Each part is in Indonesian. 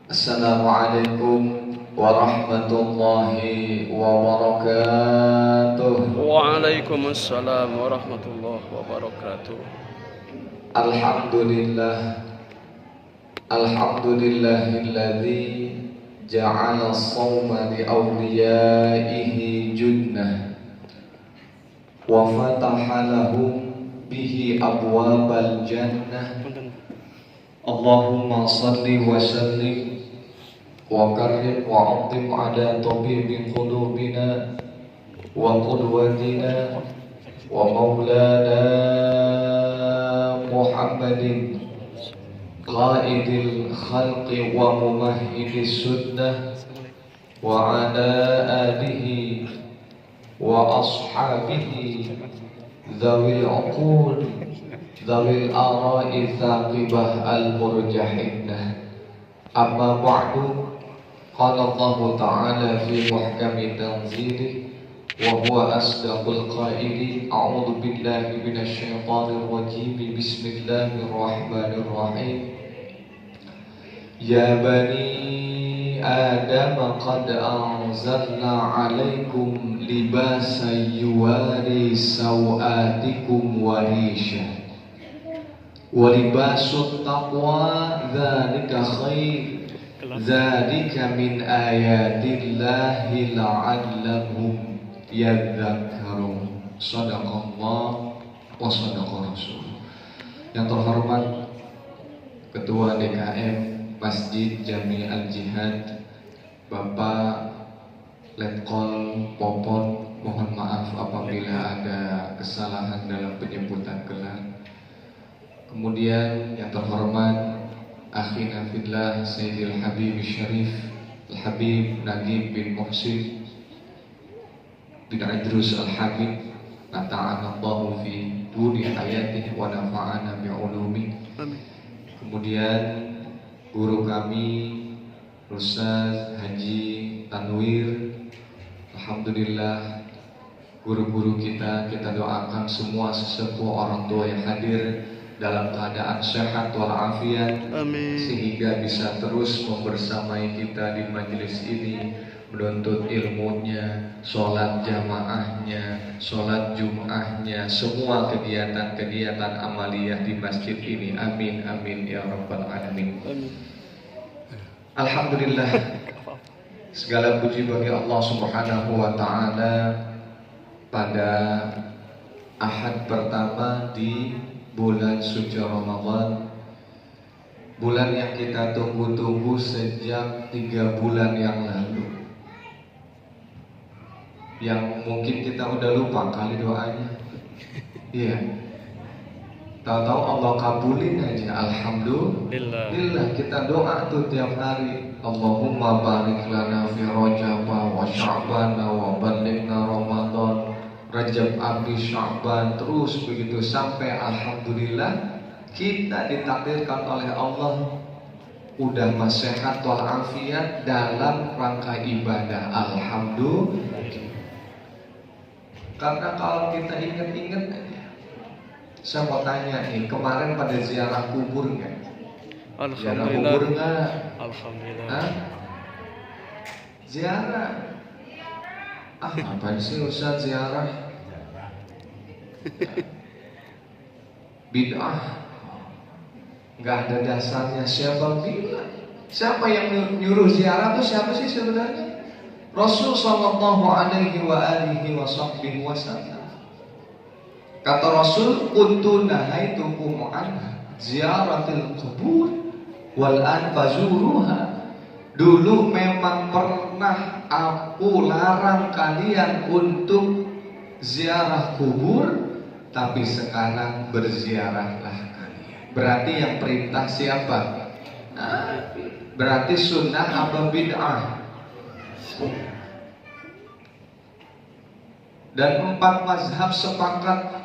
Assalamualaikum warahmatullahi wabarakatuh. Waalaikumsalam warahmatullahi wabarakatuh. Alhamdulillahilladzi ja'ala as-sawma li awliyaihi junnah wa fataha lahum bihi abwabal jannah. Allahumma salli wa sallim wa karim wa atim ala tabibi qulubina wa qudwatina wa maulana Muhammadin qaidil khalqi wa mumahhidis sunnah wa ala alihi wa ashabihi dhawil uqul dhawil ara'i thaqibah al-murjahinnah. Amma ba'du, qala Allah ta'ala fi muhkami tanzilih wa huwa asdaqul qailin. A'udzu billahi minasy syaithanir rajim. Bismillahirrahmanirrahim. Ya bani Adam qad anzalna 'alaikum libasan yuwari sawatikum wa risha wa libasut taqwa dzalika khair dzalika min ayatillahi la'allahum yadzakkarun. Shadaqallah wa shadaqa rasul. Yang terhormat Ketua DKM Masjid Jami Al-Jihad Bapak Letkol Popon, mohon maaf apabila ada kesalahan dalam penyebutan gelar. Kemudian yang terhormat Akhina Fillah Sayyidil Habib Syarif Al-Habib Nagib bin Muhsin bin Idrus Al-Habib, nata'anallahu fi dunia hayatih wa nafa'ana bi'ulumi. Kemudian guru kami Ustaz Haji Tanwir, alhamdulillah guru-guru kita doakan semua sesepuh orang tua yang hadir dalam keadaan sehat walafiat, sehingga bisa terus membersamai kita di majelis ini, menuntut ilmunya, sholat jamaahnya, sholat jum'ahnya, semua kegiatan-kegiatan amaliyah di masjid ini. Amin amin ya rabbal alamin. Alhamdulillah, segala puji bagi Allah Subhanahu wa ta'ala. Pada Ahad pertama di bulan suci Ramadan, bulan yang kita tunggu-tunggu sejak 3 bulan yang lalu, yang mungkin kita udah lupa kali doanya. Iya, tahu-tahu Allah kabulin aja. Alhamdulillah, kita doa tuh tiap hari, Allahumma barik lana fi Rajab wa Sya'ban wa ballighna Ramadan, Rajab, Abi, Sya'ban, terus begitu sampai alhamdulillah kita ditakdirkan oleh Allah udah sehat walafiat dalam rangka ibadah. Alhamdulillah. Karena kalau kita ingat-ingat aja, saya mau tanya nih, kemarin pada ziarah kubur nggak? Ziarah kubur nggak? Alhamdulillah. Hah? Ziarah? Ngapain sih Ustaz ziarah? Bid'ah, nggak ada dasarnya. Siapa bilang? Siapa yang nyuruh ziarah itu siapa sih sebenarnya? Rasul sallallahu alaihi wa alihi wasallam. Kata Rasul, kuntu nahaitukum an ziyaratil qubur wal an fazuruha. Dulu memang pernah aku larang kalian untuk ziarah kubur, tapi sekarang berziarahlah kalian. Berarti yang perintah siapa? Berarti sunnah apa bid'ah? Dan 4 mazhab sepakat,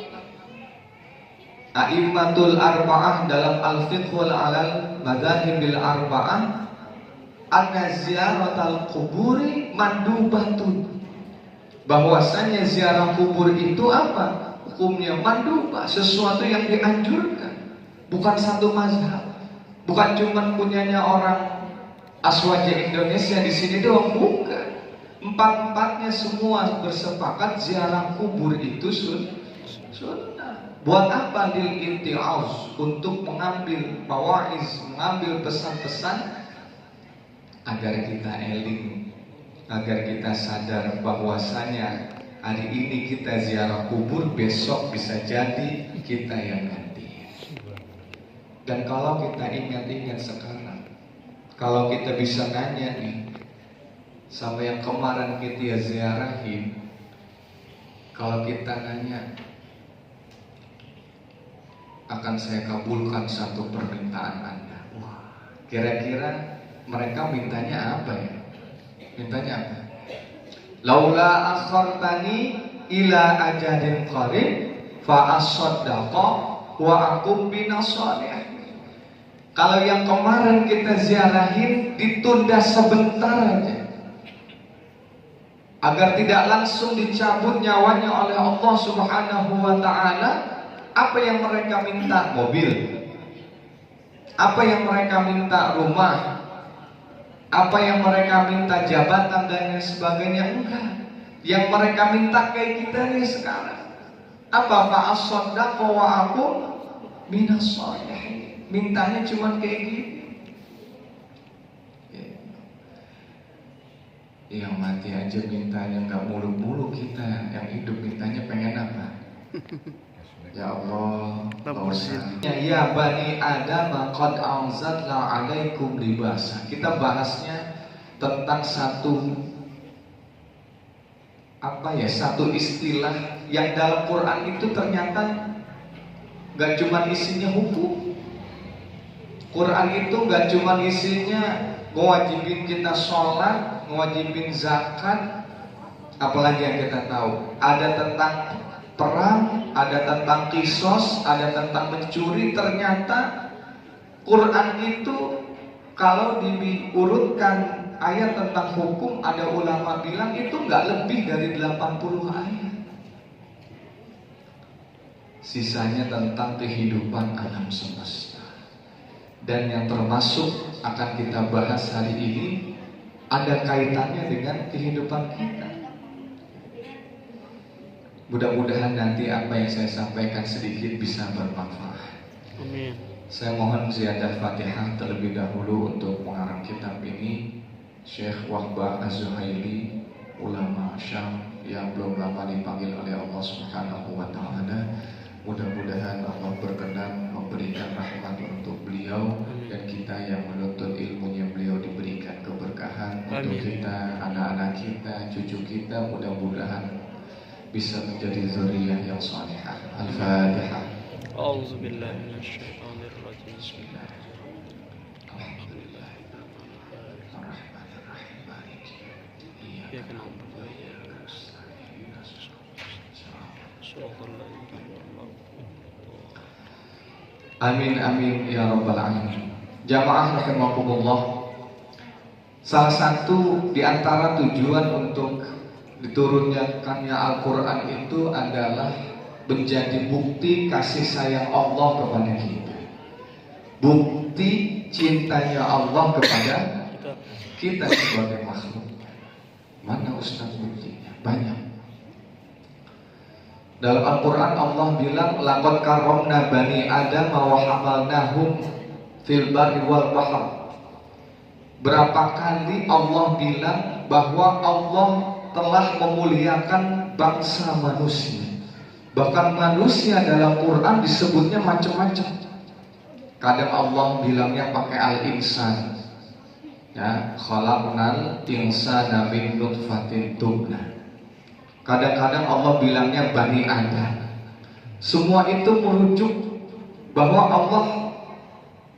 A'immatul Arba'ah dalam Al-Fiqh wal Alal Madhahibil Arba'ah, anna ziyaratal quburi mandubatun, bahwasanya ziarah kubur itu apa? Hukumnya mandubah, sesuatu yang dianjurkan, bukan satu mazhab, bukan cuma punyanya orang Aswaja Indonesia di sini doang, bukan. Empat-empatnya semua bersepakat ziarah kubur itu sunnah. Buat apa? Lil inti'az, untuk mengambil mawaiz, mengambil pesan-pesan agar kita eling, agar kita sadar bahwasanya hari ini kita ziarah kubur, besok bisa jadi kita yang ganti. Dan kalau kita ingat-ingat sekarang, kalau kita bisa nanya nih sama yang kemarin kita ziarahin, kalau kita nanya, akan saya kabulkan satu permintaan Anda. Wah, kira-kira mereka mintanya apa ya? Mintanya apa? Laula akhartani ila ajalin qarib fa asaddaqa wa akum binashalih. Kalau yang kemarin kita ziarahin ditunda sebentar aja, agar tidak langsung dicabut nyawanya oleh Allah Subhanahu wa ta'ala. Apa yang mereka minta? Mobil. Apa yang mereka minta? Rumah. Apa yang mereka minta? Jabatan dan lain sebagainya? Enggak. Yang mereka minta kayak kita nih sekarang. Apa? Fa'asaddaqa wa aku minashalih. Mintanya cuma kayak gini. Yang mati aja mintanya nggak muluk-muluk, kita yang hidup mintanya pengen apa? Ya Allah, ya Bani Adam qad anzalna alaikum libasa. Kita bahasnya tentang satu istilah yang dalam Quran itu ternyata nggak cuma isinya hukum. Quran itu nggak cuma isinya mewajibin kita sholat, mewajibin zakat, apalagi yang kita tahu. Ada tentang perang, ada tentang kisos, ada tentang mencuri. Ternyata Quran itu kalau diurutkan ayat tentang hukum, ada ulama bilang itu nggak lebih dari 80 ayat. Sisanya tentang kehidupan alam semesta. Dan yang termasuk akan kita bahas hari ini ada kaitannya dengan kehidupan kita. Mudah-mudahan nanti apa yang saya sampaikan sedikit bisa bermanfaat. Amin. Saya mohon ziyadah Fatihah terlebih dahulu untuk pengarang kitab ini, Syekh Wahbah Az-Zuhaili, ulama Syam yang belum lama dipanggil oleh Allah Subhanahu wa ta'ala. Mudah-mudahan Allah berkenan memberikan rahmat untuk beliau. Amin. Dan kita yang menuntut ilmunya beliau diberikan keberkahan. Amin. Untuk kita, anak-anak kita, cucu kita, mudah-mudahan bisa menjadi zuriyah yang salihah. Al-Fatihah. A'udzubillahi minasyaitonir rajim. Bismillahirrahmanirrahim. Ar-Rahmanir-Rahim. Maliki yaumiddin. Iyyaka na'budu wa iyyaka nasta'in. Shiratal ladzina Amin amin ya rabbal alamin. Jamaah rahimakumullah. Salah satu di antara tujuan untuk diturunkannya Al-Quran itu adalah menjadi bukti kasih sayang Allah kepada kita, bukti cintanya Allah kepada kita sebagai makhluk. Mana Ustaz buktinya? Banyak. Dalam Al-Quran Allah bilang, laqad karramna bani Adam wa hamalnahum fil barri wal bahr. Berapa kali Allah bilang bahwa Allah telah memuliakan bangsa manusia. Bahkan manusia dalam Quran disebutnya macam-macam. Kadang Allah bilangnya pakai al-insan, ya, khalaqnal insana min nutfatin tubna. Kadang-kadang Allah bilangnya Bani Adam. Semua itu merujuk bahwa Allah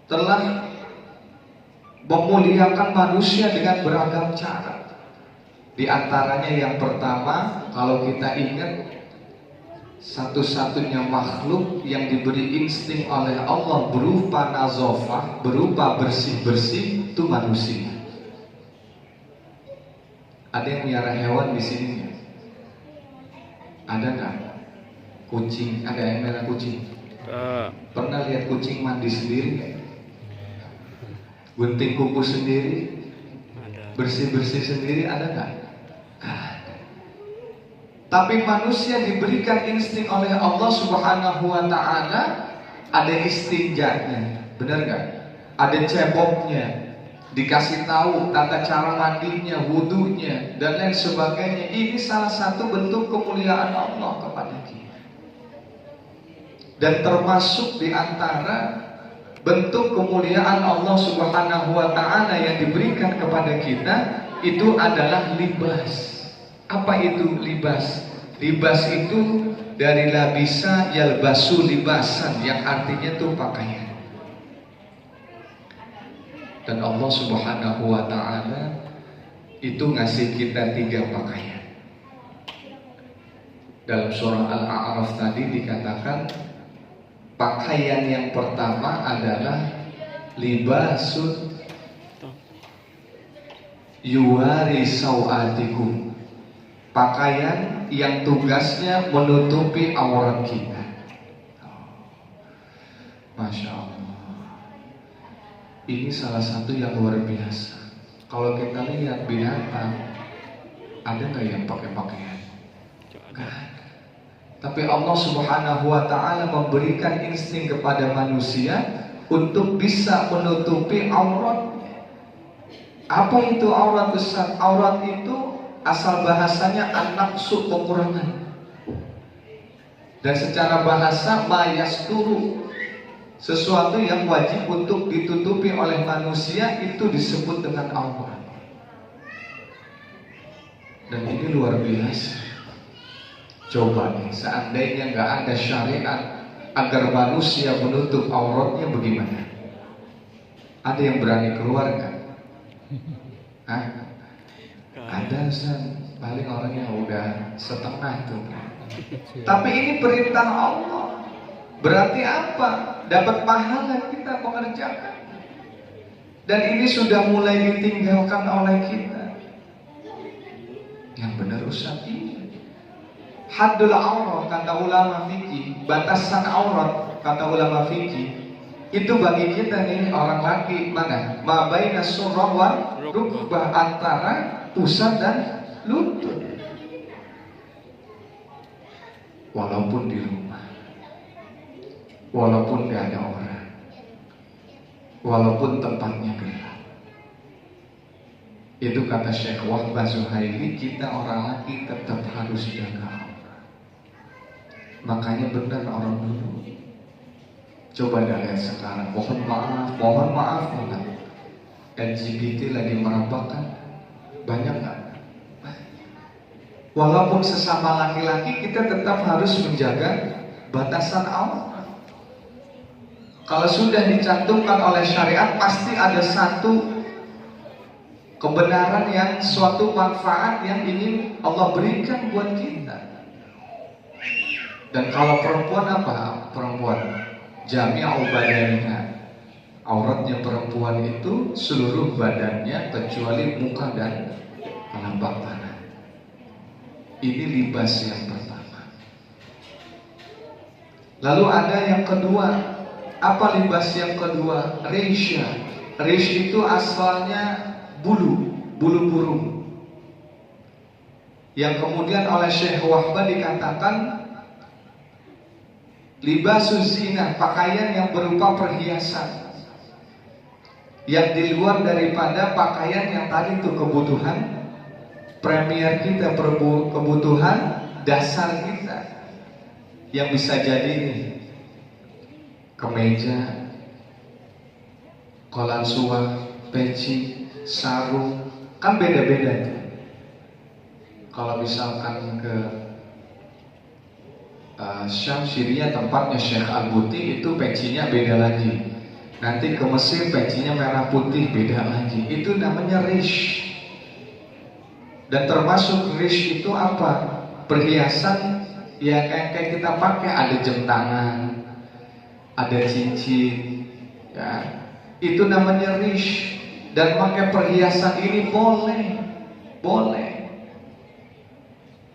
telah memuliakan manusia dengan beragam cara. Di antaranya yang pertama, kalau kita ingat, satu-satunya makhluk yang diberi insting oleh Allah berupa nazofah, berupa bersih-bersih, itu manusia. Ada yang miara hewan di sini nggak? Ada nggak? Kucing, ada yang miara kucing? Pernah lihat kucing mandi sendiri nggak? Gunting kuku sendiri? Bersih-bersih sendiri ada nggak? Nggak ada. Tapi manusia diberikan insting oleh Allah Subhanahu wa Ta'ala, ada istinjanya, benar nggak? Ada ceboknya, dikasih tahu tata cara mandinya, wudunya, dan lain sebagainya. Ini salah satu bentuk kemuliaan Allah kepada kita. Dan termasuk di antara bentuk kemuliaan Allah Subhanahu wa Ta'ala yang diberikan kepada kita itu adalah libas. Apa itu libas? Libas itu dari labisa yalbasu libasan, yang artinya itu pakaian. Dan Allah Subhanahu wa Ta'ala itu ngasih kita 3 pakaian. Dalam surah Al-A'raf tadi dikatakan pakaian yang pertama adalah libasun yuwari sawatikum, pakaian yang tugasnya menutupi aurat kita. Masya Allah. Ini salah satu yang luar biasa. Kalau kita lihat binatang, ada nggak yang pakai pakaian? Nggak ada. Tapi Allah Subhanahu wa Ta'ala memberikan insting kepada manusia untuk bisa menutupi auratnya. Apa itu aurat besar? Aurat itu asal bahasanya an-naqsu, kekurangan. Dan secara bahasa mayasturu, sesuatu yang wajib untuk ditutupi oleh manusia itu disebut dengan aurat. Dan ini luar biasa. Coba nih, seandainya nggak ada syariat agar manusia menutup auratnya, bagaimana? Ada yang berani keluar nggak? Hah? Ada, paling orangnya udah setengah tuh. Tapi ini perintah Allah. Berarti apa? Dapat pahala kita mengerjakan. Dan ini sudah mulai ditinggalkan oleh kita. Yang benar Ustaz, ini haddul aurat kata ulama fikih, batasan aurat kata ulama fikih, itu bagi kita nih orang laki mana? Ma baina surrah wa rukbah, antara pusat dan lutut. Walaupun di rumah, walaupun gak ada orang, walaupun tempatnya gelap. Itu kata Syekh Wahbah Zuhaili, kita orang laki tetap harus jaga aurat. Makanya benar orang dulu. Coba lihat sekarang, mohon maaf banget. LGBT lagi merebak kan? Banyak nggak? Walaupun sesama laki-laki, kita tetap harus menjaga batasan aurat. Kalau sudah dicantumkan oleh syariat, pasti ada satu kebenaran, yang suatu manfaat yang ingin Allah berikan buat kita. Dan kalau perempuan apa? Perempuan jami'u badaniha, auratnya perempuan itu seluruh badannya kecuali muka dan telapak tangan. Ini libas yang pertama. Lalu ada yang kedua. Apa libas yang kedua? Risha. Rish itu asalnya bulu burung. Yang kemudian oleh Syekh Wahbah dikatakan libasus zinah, pakaian yang berupa perhiasan, yang di luar daripada pakaian yang tadi itu kebutuhan premier kita, kebutuhan dasar kita, yang bisa jadi nih kemeja, kolan suah, peci, sarung, kan beda-beda tuh. Kalau misalkan ke Syam, Syria, tempatnya Syekh Al-Buti, itu pecinya beda lagi. Nanti ke Mesir pecinya merah putih, beda lagi. Itu namanya rish. Dan termasuk rish itu apa? Perhiasan ya kayak kita pakai, ada jam tangan, ada cincin, ya. Itu namanya rish. Dan pakai perhiasan ini boleh.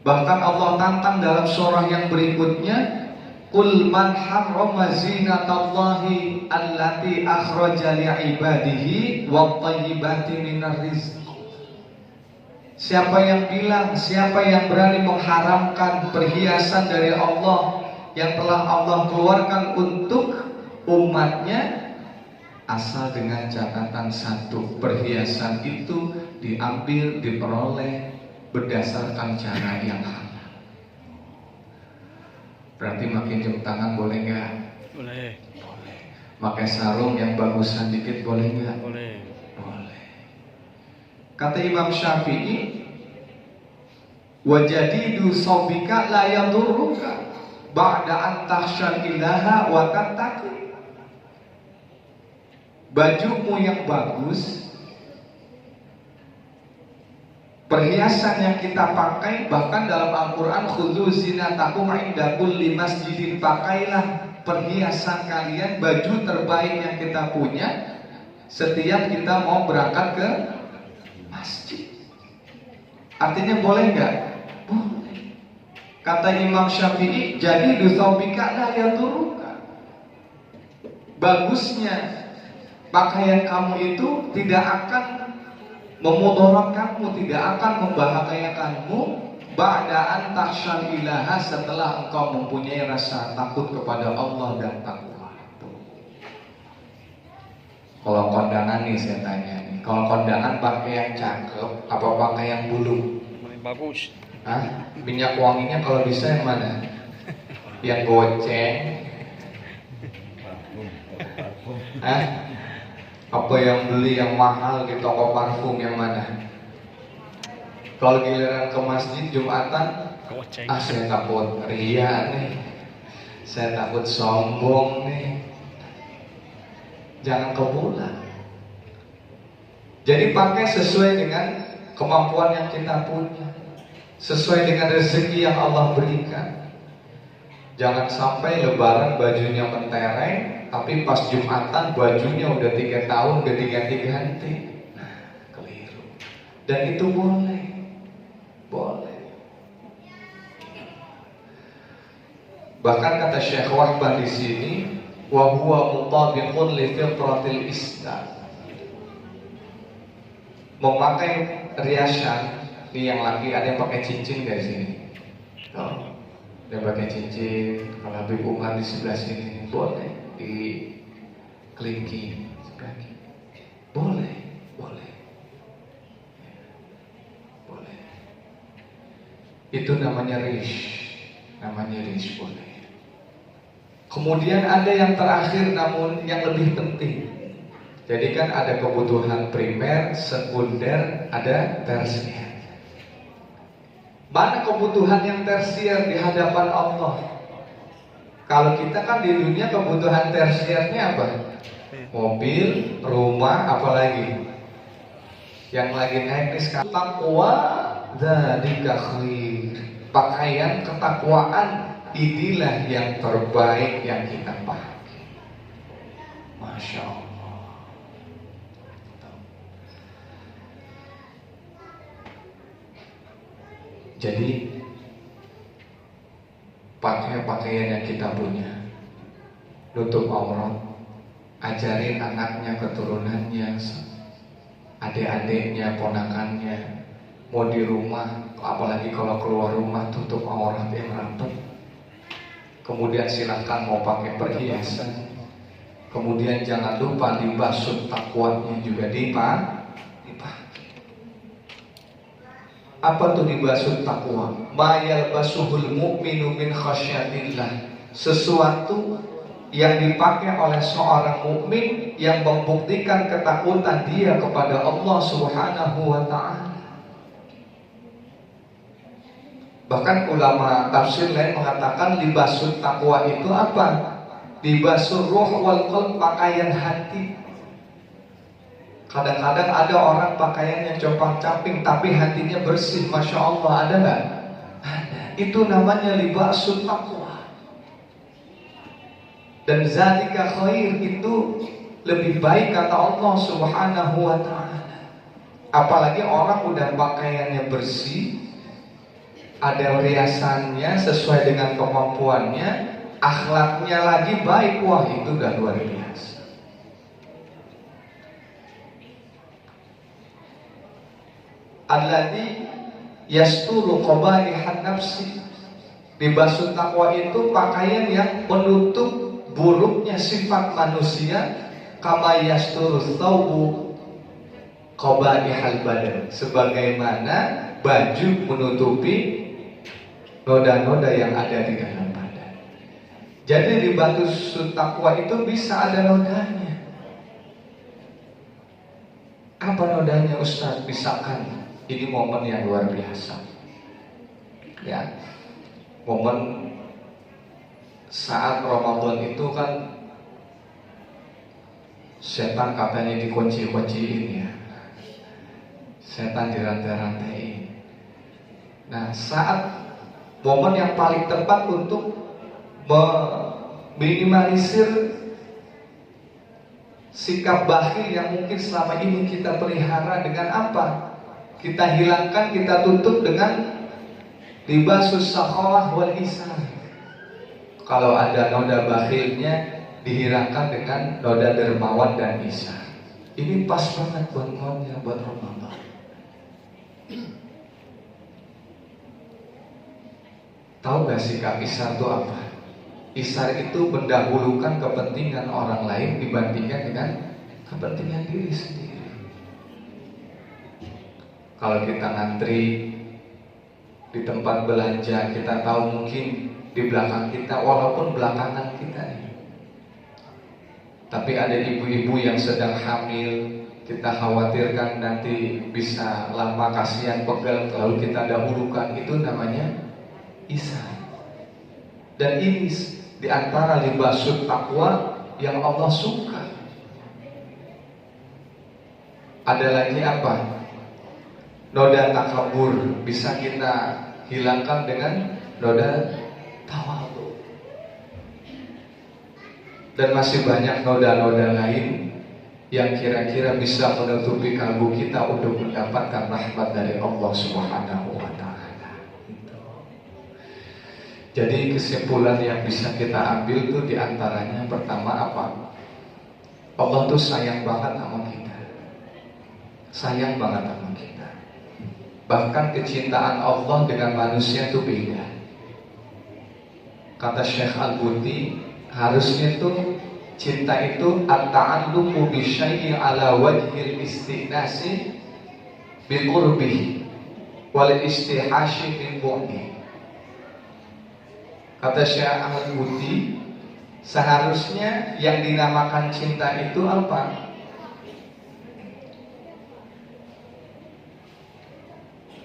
Bahkan Allah tantang dalam surah yang berikutnya, Qul man harrama zinatallahi allati akhraja li'ibadihi wat thayyibati minar rizq. Siapa yang bilang, siapa yang berani mengharamkan perhiasan dari Allah yang telah Allah keluarkan untuk umatnya, asal dengan catatan satu, perhiasan itu diambil, diperoleh berdasarkan cara yang halal. Berarti makin jam tangan boleh nggak? Boleh. Boleh. Pakai sarung yang bagusan dikit boleh nggak? Boleh. Boleh. Kata Imam Syafi'i, wajadidu sobika la yadurruka ba'da an takhshal ilaha wa tattaqi. Bajumu yang bagus, perhiasan yang kita pakai, bahkan dalam Al-Quran, khudzu zinatakum inda kulli masjidin, pakailah perhiasan kalian, baju terbaik yang kita punya setiap kita mau berangkat ke masjid. Artinya boleh nggak? Boleh. Kata Imam Syafi'i, jadi dusawbika la yaduruka. Bagusnya pakaian kamu itu tidak akan memudaratkanmu, tidak akan membahayakanmu ba'da'an takhshal ilaha, setelah engkau mempunyai rasa takut kepada Allah dan takwa. Kalau kondangan nih saya tanya nih, kalau kondangan pakai yang cakep apa pakai yang bulu? Paling bagus. Hah? Minyak wanginya kalau bisa yang mana? Yang goceng? Hah? Apa yang beli yang mahal di toko parfum yang mana? Kalau giliran ke masjid Jumatan, saya takut ria nih, saya takut sombong nih. Jangan kebulan. Jadi pakai sesuai dengan kemampuan yang kita punya, sesuai dengan rezeki yang Allah berikan. Jangan sampai lebaran bajunya mentereng, tapi pas Jumatan bajunya udah 3 tahun udah diganti-ganti. Nah, keliru. Dan itu boleh. Boleh. Bahkan kata Syekh Wahbah di sini, wa huwa mutabiqun li fitratil Islam. Memakai riasan, ini yang laki ada yang pakai cincin guys sini. Oh. Dia pakai cincin, kalau Habib Umar di sebelah sini boleh, di kelingking sebelah kiri. Boleh, boleh, boleh. Itu namanya rish, boleh. Kemudian ada yang terakhir namun yang lebih penting. Jadi kan ada kebutuhan primer, sekunder, ada tersier. Mana kebutuhan yang tersier di hadapan Allah? Kalau kita kan di dunia kebutuhan tersiernya apa? Mobil, rumah, apalagi? Yang lagi naik nih sekarang takwa dzalika khair. Pakaian ketakwaan inilah yang terbaik yang kita pakai. Masya Allah. Jadi pakai pakaian yang kita punya, nutup aurat, ajarin anaknya, keturunannya, adik-adiknya, ponakannya, mau di rumah, apalagi kalau keluar rumah tutup aurat yang rapat. Kemudian silahkan mau pakai perhiasan. Kemudian jangan lupa dibasuh takwanya juga dipakai. Apa tuh dibasuh takwa? Ma yalbasuhul mu'minu min khasyatillah. Sesuatu yang dipakai oleh seorang mukmin yang membuktikan ketakutan dia kepada Allah Subhanahu wa ta'ala. Bahkan ulama tafsir lain mengatakan libasut takwa itu apa? Libasur ruh wal qalb, pakaian hati. Kadang-kadang ada orang pakaiannya compang-camping tapi hatinya bersih, masya Allah, ada nggak? Ada. Itu namanya libasut taqwa. Dan zalika khair, itu lebih baik kata Allah Subhanahu wa ta'ala. Apalagi orang udah pakaiannya bersih, ada riasannya sesuai dengan kemampuannya, akhlaknya lagi baik, wah itu udah luar biasa. Alladzi yasturu qaba'ihan nafsi. Libasul taqwa itu pakaian yang menutup buruknya sifat manusia, kama yasturu thawbu qaba'ihal badan, sebagaimana baju menutupi noda-noda yang ada di dalam badan. Jadi libasul taqwa itu bisa ada nodanya. Apa nodanya Ustaz? Misalkan ini momen yang luar biasa, ya, momen saat Ramadan itu kan setan katanya dikunci-kunciin ya, setan dirantai-rantai. Nah, saat momen yang paling tepat untuk meminimalisir sikap bakhil yang mungkin selama ini kita pelihara dengan apa? Kita hilangkan, kita tutup dengan libasus sakhawah wal isar. Kalau ada noda bakhilnya, dihilangkan dengan noda dermawan dan isar. Ini pas banget buat ngomongnya, buat Ramadan. Tahu gak sikap isar itu apa? Isar itu mendahulukan kepentingan orang lain dibandingkan dengan kepentingan diri sendiri. Kalau kita ngantri di tempat belanja, kita tahu mungkin di belakang kita, walaupun belakangan kita nih, tapi ada ibu-ibu yang sedang hamil, kita khawatirkan nanti bisa lama, kasihan pegel, lalu kita dahulukan. Itu namanya isar. Dan ini di antara libasul taqwa yang Allah suka. Ada lagi apa? Noda takabur bisa kita hilangkan dengan noda tawadhu. Dan masih banyak noda-noda lain yang kira-kira bisa menutupi kalbu kita untuk mendapatkan rahmat dari Allah Subhanahu wa ta'ala. Jadi kesimpulan yang bisa kita ambil itu diantaranya, pertama apa? Allah tuh sayang banget sama kita. Sayang banget sama kita. Bahkan kecintaan Allah dengan manusia itu beda. Kata Syekh Al-Buti, harusnya itu cinta itu at-ta'alluqu bi syai'in ala wajhil istinasi bi qurbihi wal istihashi min bu'di. Kata Syekh Al-Buti, seharusnya yang dinamakan cinta itu apa?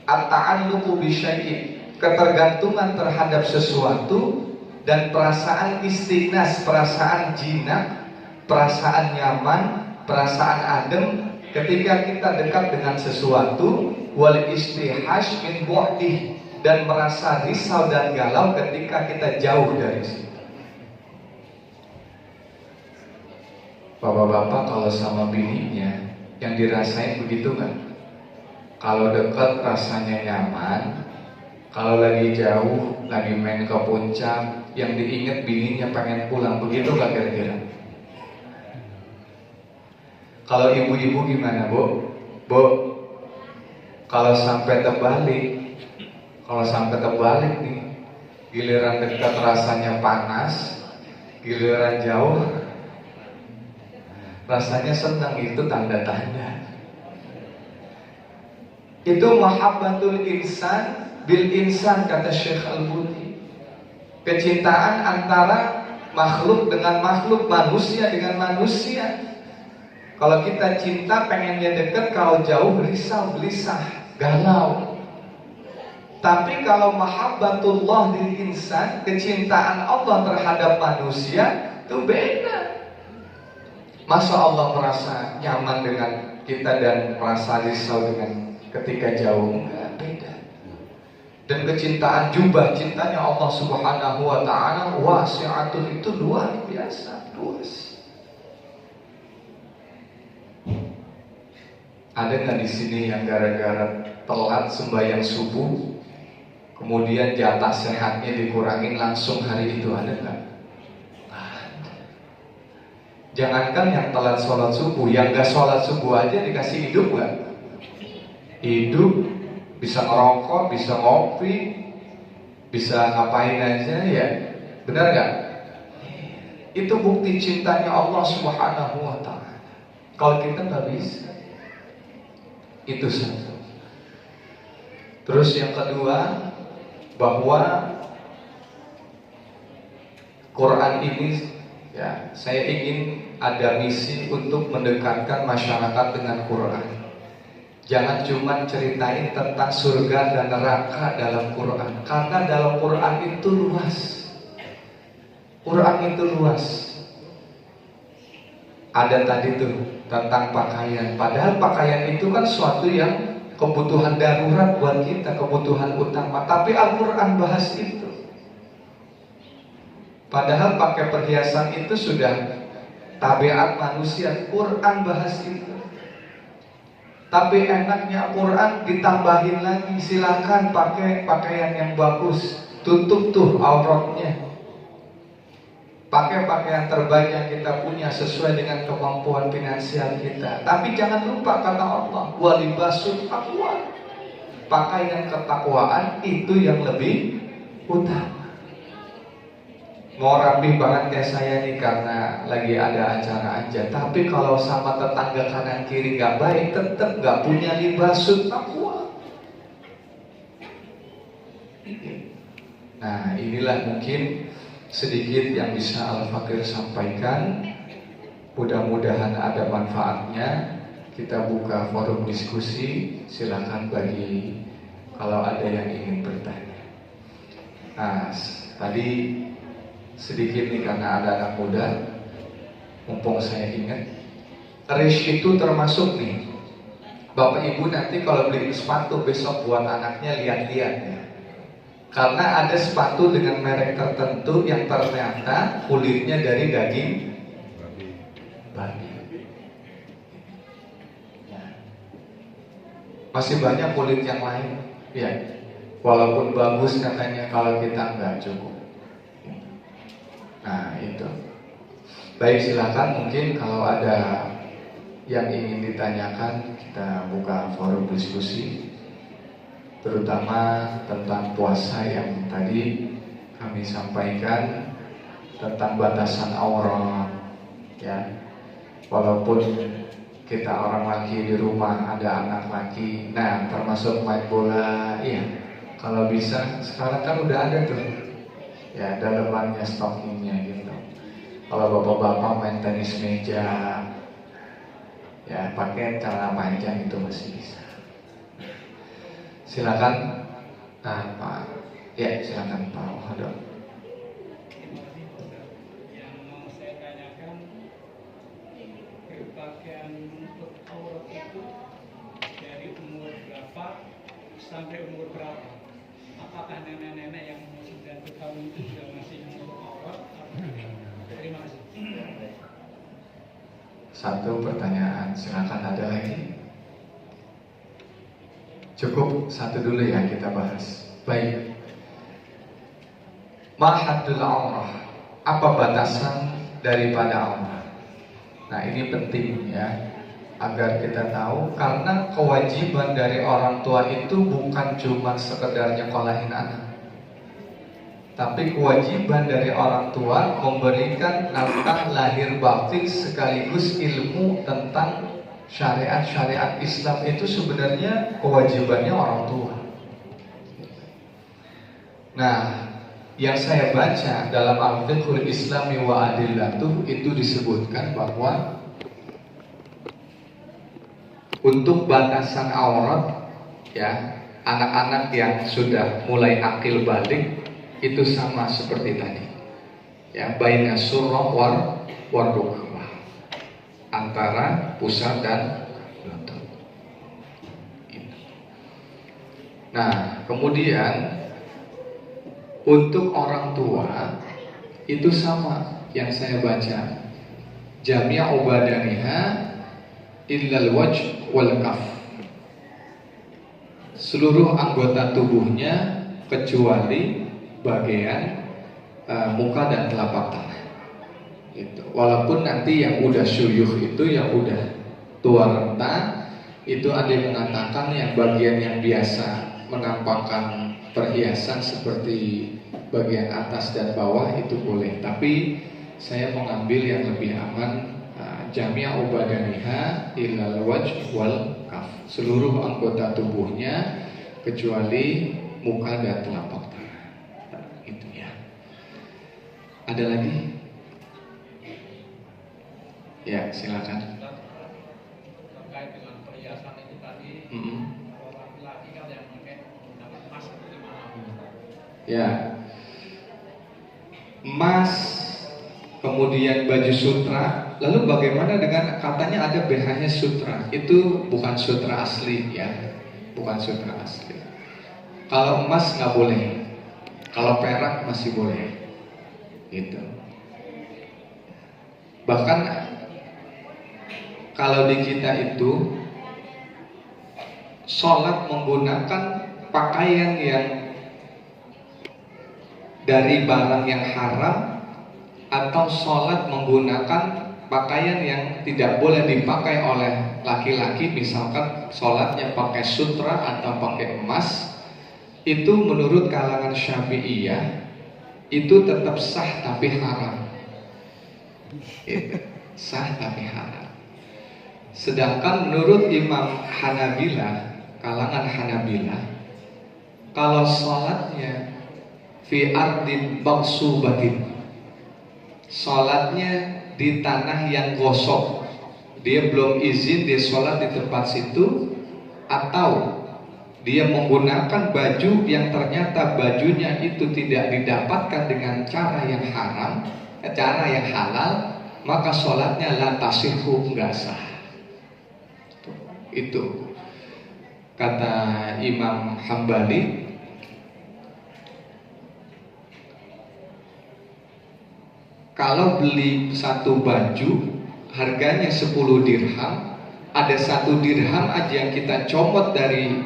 At-ta'alluqu bi syai'in, ketergantungan terhadap sesuatu, dan perasaan istighnas, perasaan jinak, perasaan nyaman, perasaan adem ketika kita dekat dengan sesuatu, wal istihash min bu'di, dan merasa risau dan galau ketika kita jauh dari situ. Bapak-bapak kalau sama bininya yang dirasain begitu kan? Kalau dekat rasanya nyaman, kalau lagi jauh, lagi main ke puncak, yang diingat bininya pengen pulang, begitu gak kira-kira? Kalau ibu-ibu gimana, Bu? Bu, kalau sampai terbalik nih, giliran dekat rasanya panas, giliran jauh rasanya senang, itu tanda-tanda. Itu mahabbatul insan bil insan, kata Syekh Al-Buti. Kecintaan antara makhluk dengan makhluk, manusia dengan manusia. Kalau kita cinta pengennya dekat, kalau jauh risau, gelisah, galau. Tapi kalau mahabbatullah bil insan, kecintaan Allah terhadap manusia, itu beda. Masa Allah merasa nyaman dengan kita dan merasa risau dengan ketika jauh? Enggak, beda. Dan kecintaan jubah, cintanya Allah Subhanahu wa ta'ala wasi'atun, itu luar biasa, luas. Ada nggak di sini yang gara-gara telat sembahyang subuh kemudian jatah sehatnya dikurangin langsung hari itu, ada nggak? Jangankan yang telat sholat subuh, yang gak sholat subuh aja dikasih hidup gak? Hidup, bisa ngerokok, bisa ngopi, bisa ngapain aja ya, benar gak? Itu bukti cintanya Allah Subhanahu wa ta'ala. Kalau kita gak bisa, itu satu. Terus yang kedua, bahwa Quran ini, ya, saya ingin ada misi untuk mendekatkan masyarakat dengan Quran. Jangan cuma ceritain tentang surga dan neraka dalam Quran, karena dalam Quran itu luas. Quran itu luas. Ada tadi tuh tentang pakaian, padahal pakaian itu kan suatu yang kebutuhan darurat buat kita, kebutuhan utama. Tapi Al-Quran bahas itu. Padahal pakai perhiasan itu sudah tabiat manusia. Quran bahas itu. Tapi enaknya Quran ditambahin lagi, silakan pakai pakaian yang bagus, tutup tuh auratnya, pakai pakaian terbaik yang kita punya sesuai dengan kemampuan finansial kita. Tapi jangan lupa kata Allah, walibasul taqwa, pakaian ketakwaan itu yang lebih utama. Mau rapi banget kayak saya nih karena lagi ada acara aja, tapi kalau sama tetangga kanan kiri gak baik, tetap gak punya libasul taqwa. Nah, inilah mungkin sedikit yang bisa Al-Fakir sampaikan. Mudah-mudahan ada manfaatnya. Kita buka forum diskusi, silakan bagi kalau ada yang ingin bertanya. Nah, tadi sedikit nih karena ada anak muda, mumpung saya ingat, rish itu termasuk nih, Bapak Ibu nanti kalau beli sepatu besok buat anaknya, lihat-lihat ya. Karena ada sepatu dengan merek tertentu yang ternyata kulitnya dari daging babi. Masih banyak kulit yang lain, ya. Walaupun bagus katanya, kalau kita nggak cukup. Nah itu. Baik, silakan mungkin kalau ada yang ingin ditanyakan, kita buka forum diskusi, terutama tentang puasa yang tadi kami sampaikan tentang batasan aurat, ya. Walaupun kita orang laki di rumah, ada anak laki, nah termasuk main bola, iya. Kalau bisa, sekarang kan udah ada tuh, ya, dalemannya, stockingnya gitu. Kalau bapak-bapak main tenis meja, ya pakai celana panjang itu masih bisa. Silakan, Pak. Ya, silakan Pak Hadon. Yang mau saya tanyakan, pakaian untuk aurat itu dari umur berapa sampai umur berapa? Apakah nenek-nenek yang umur 90 tahun itu sudah masih menutup aurat? Terima kasih. Satu pertanyaan, silakan ada lagi. Cukup satu dulu ya kita bahas. Baik. Mahaddul aurah, apa batasan daripada aurah? Nah ini penting ya, agar kita tahu, karena kewajiban dari orang tua itu bukan cuma sekedar nyekolahin anak, tapi kewajiban dari orang tua memberikan nafkah lahir batin sekaligus ilmu tentang syariat-syariat Islam. Itu sebenarnya kewajibannya orang tua. Nah, yang saya baca dalam Al-Fiqhul Islami wa Adillatuh itu disebutkan bahwa untuk batasan aurat, ya, anak-anak yang sudah mulai akil balik itu sama seperti tadi, ya, baina surrah war rukbah, antara pusat dan lutut. Nah, kemudian untuk orang tua itu sama yang saya baca, jami'u badaniha illal wajh wal kaf, seluruh anggota tubuhnya kecuali bagian muka dan telapak tangan. Gitu. Walaupun nanti yang udah syuyukh itu, yang udah tua renta, itu ada yang mengatakan yang bagian yang biasa menampakkan perhiasan seperti bagian atas dan bawah itu boleh. Tapi saya mengambil yang lebih aman, jami'u badaniha illal wajh wal kaf, seluruh anggota tubuhnya kecuali muka dan telapak tangan. Itu ya. Ada lagi? Ya, silakan. Terkait dengan perhiasan itu tadi, kalau laki-laki kan yang menggunakan emas itu gimana? Ya, emas, kemudian baju sutra. Lalu bagaimana dengan katanya ada BH-nya sutra? Itu bukan sutra asli ya, bukan sutra asli. Kalau emas nggak boleh, kalau perak masih boleh, gitu. Bahkan kalau di kita itu sholat menggunakan pakaian yang dari barang yang haram, atau sholat menggunakan pakaian yang tidak boleh dipakai oleh laki-laki, misalkan sholatnya pakai sutra atau pakai emas, itu menurut kalangan Syafi'iyah itu tetap sah tapi haram. Itu sah tapi haram. Sedangkan menurut Imam Hanabilah, kalangan Hanabilah, kalau sholatnya fi ardin maksubatin, sholatnya di tanah yang gosok, dia belum izin dia sholat di tempat situ, atau dia menggunakan baju yang ternyata bajunya itu tidak didapatkan dengan cara yang haram, cara yang halal, maka sholatnya la tasihhu, enggak sah. Itu kata Imam Hambali. Kalau beli satu baju harganya 10 dirham, ada 1 dirham aja yang kita comot dari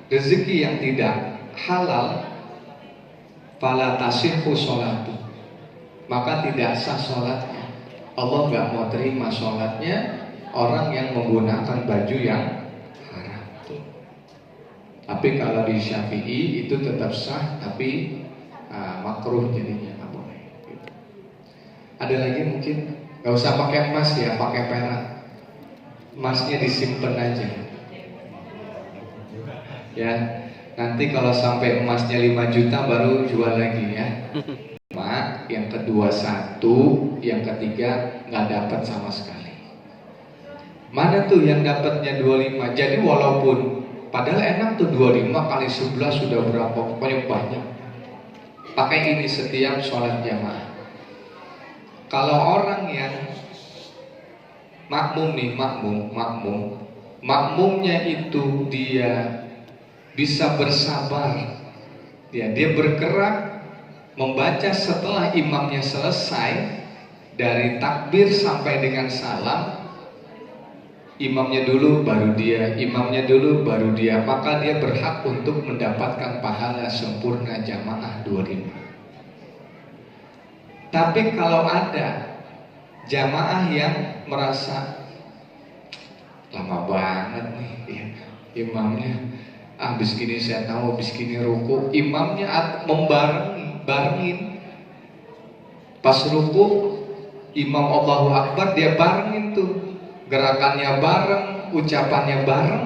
rezeki yang tidak halal, fala tasihhu sholatu, maka tidak sah sholatnya. Allah nggak mau terima sholatnya orang yang menggunakan baju yang haram. Tapi kalau di Syafi'i itu tetap sah, tapi makruh jadinya, nggak boleh. Ada lagi mungkin? Gak usah pakai emas ya, pakai perak. Emasnya disimpan aja. Ya, nanti kalau sampai emasnya 5 juta baru jual lagi ya. Yang kedua 1, yang ketiga nggak dapat sama sekali. Mana tuh yang dapatnya 25? Jadi walaupun padahal enak tuh 25 kali 11 sudah berapa? Pokoknya banyak. Pakai ini setiap sholat jamaah. Kalau orang yang makmum nih, makmumnya itu dia bisa bersabar, ya, dia bergerak membaca setelah imamnya selesai dari takbir sampai dengan salam, imamnya dulu baru dia, imamnya dulu baru dia, maka dia berhak untuk mendapatkan pahala sempurna jamaah 25. Tapi kalau ada jamaah yang merasa lama banget nih ya, imamnya habis gini saya tahu, habis gini ruku, imamnya barengin pas ruku, imam Allahu Akbar dia barengin tuh, gerakannya bareng, ucapannya bareng,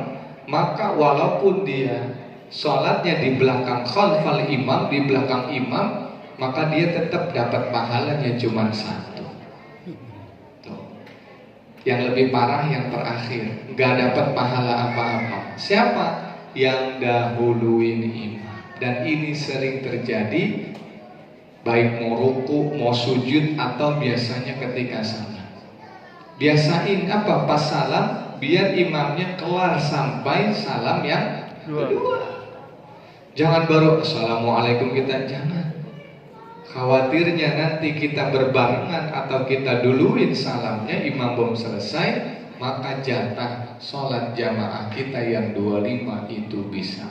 maka walaupun dia sholatnya di belakang khalfal imam, di belakang imam, maka dia tetap dapat pahalanya cuma 1. Tuh. Yang lebih parah yang terakhir, nggak dapat pahala apa-apa. Siapa? Yang dahuluin imam. Dan ini sering terjadi, baik mau ruku, mau sujud, atau biasanya ketika salam. Biasain apa? Pas salam, biar imamnya kelar sampai salam yang kedua. Jangan baru assalamualaikum kita, jangan. Khawatirnya nanti kita berbarengan atau kita duluin salamnya, imam belum selesai, maka jatah sholat jamaah kita yang 25 itu bisa